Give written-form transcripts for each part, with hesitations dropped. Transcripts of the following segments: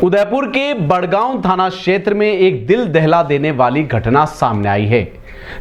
उदयपुर के बड़गांव थाना क्षेत्र में एक दिल दहला देने वाली घटना सामने आई है,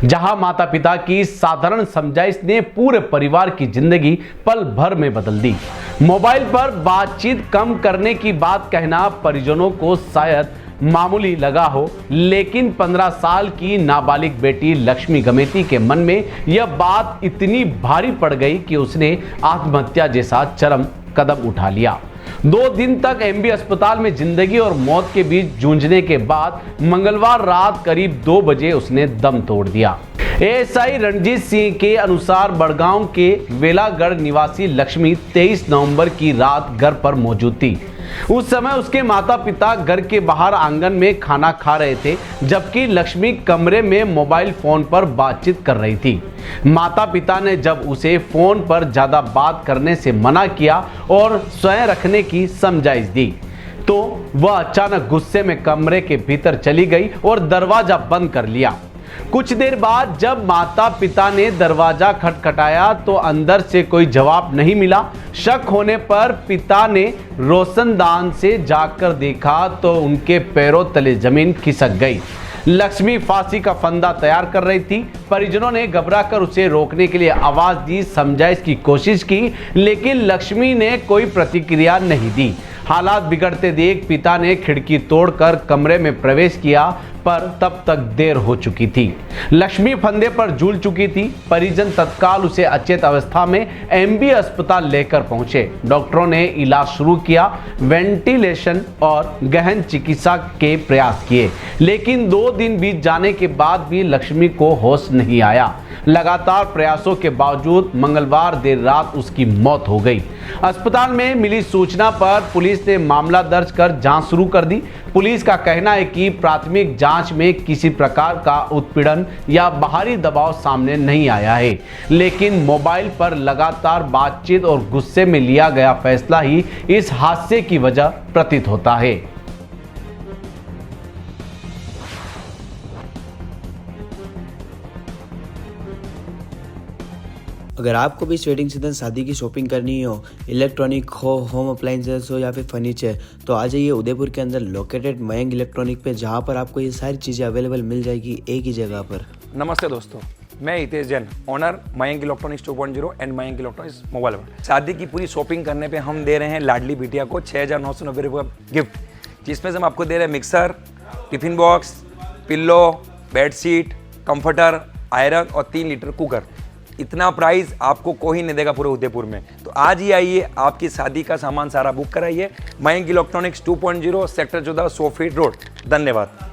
जहां माता पिता की साधारण समझाइश ने पूरे परिवार की जिंदगी पल भर में बदल दी। मोबाइल पर बातचीत कम करने की बात कहना परिजनों को शायद मामूली लगा हो, लेकिन 15 साल की नाबालिग बेटी लक्ष्मी गमेती के मन में यह बात इतनी भारी पड़ गई कि उसने आत्महत्या जैसा चरम कदम उठा लिया। 2 दिन तक एमबी अस्पताल में जिंदगी और मौत के बीच जूझने के बाद मंगलवार रात करीब 2 बजे उसने दम तोड़ दिया। एएसआई रणजीत सिंह के अनुसार बड़गांव के वेलागढ़ निवासी लक्ष्मी 23 नवंबर की रात घर पर मौजूद थी। उस समय उसके माता पिता घर के बाहर आंगन में खाना खा रहे थे, जबकि लक्ष्मी कमरे में मोबाइल फोन पर बातचीत कर रही थी। माता पिता ने जब उसे फोन पर ज्यादा बात करने से मना किया और स्वयं रखने की समझाइश दी, तो वह अचानक गुस्से में कमरे के भीतर चली गई और दरवाजा बंद कर लिया। कुछ देर बाद जब माता पिता ने दरवाजा खटखटाया तो अंदर से कोई जवाब नहीं मिला। शक होने पर पिता ने रोशनदान से जाकर देखा तो उनके पैरों तले जमीन खिसक गई। लक्ष्मी फांसी का फंदा तैयार कर रही थी। परिजनों ने घबराकर उसे रोकने के लिए आवाज दी, समझाइश की कोशिश की, लेकिन लक्ष्मी ने कोई प्रतिक्रिया नहीं दी। हालात बिगड़ते देख पिता ने खिड़की तोड़कर कमरे में प्रवेश किया, पर तब तक देर हो चुकी थी। लक्ष्मी फंदे पर झूल चुकी थी। परिजन तत्काल उसे अचेत अवस्था में एमबी अस्पताल लेकर पहुंचे। डॉक्टरों ने इलाज शुरू किया, वेंटिलेशन और गहन चिकित्सा के प्रयास किए, लेकिन 2 दिन बीत जाने के बाद भी लक्ष्मी को होश नहीं आया। लगातार प्रयासों के बावजूद मंगलवार देर रात उसकी मौत हो गई। अस्पताल में मिली सूचना पर पुलिस ने मामला दर्ज कर जांच शुरू कर दी। पुलिस का कहना है कि प्राथमिक जांच में किसी प्रकार का उत्पीड़न या बाहरी दबाव सामने नहीं आया है, लेकिन मोबाइल पर लगातार बातचीत और गुस्से में लिया गया फैसला ही इस हादसे की वजह प्रतीत होता है। अगर आपको भी इस वेडिंग सीजन शादी की शॉपिंग करनी हो, इलेक्ट्रॉनिक हो, होम अप्लाइंसेस हो या फिर फर्नीचर, तो आ जाइए उदयपुर के अंदर लोकेटेड मयंक इलेक्ट्रॉनिक पे, जहां पर आपको ये सारी चीज़ें अवेलेबल मिल जाएगी एक ही जगह पर। नमस्ते दोस्तों, मैं Hitesh Jain, owner Mayank electronics 2.0 and Mayank electronics mobile world. शादी की पूरी शॉपिंग करने पे हम दे रहे हैं लाडली बिटिया को 6,990 रुपये का गिफ्ट, जिसमें से हम आपको दे रहे हैं mixer, tiffin box, pillow, bedsheet, comforter, iron और 3 लीटर कुकर। इतना प्राइस आपको कोई नहीं देगा पूरे उदयपुर में। तो आज ही आइए, आपकी शादी का सामान सारा बुक कराइए। Mayank electronics 2.0 sector 14 100 feet road. धन्यवाद।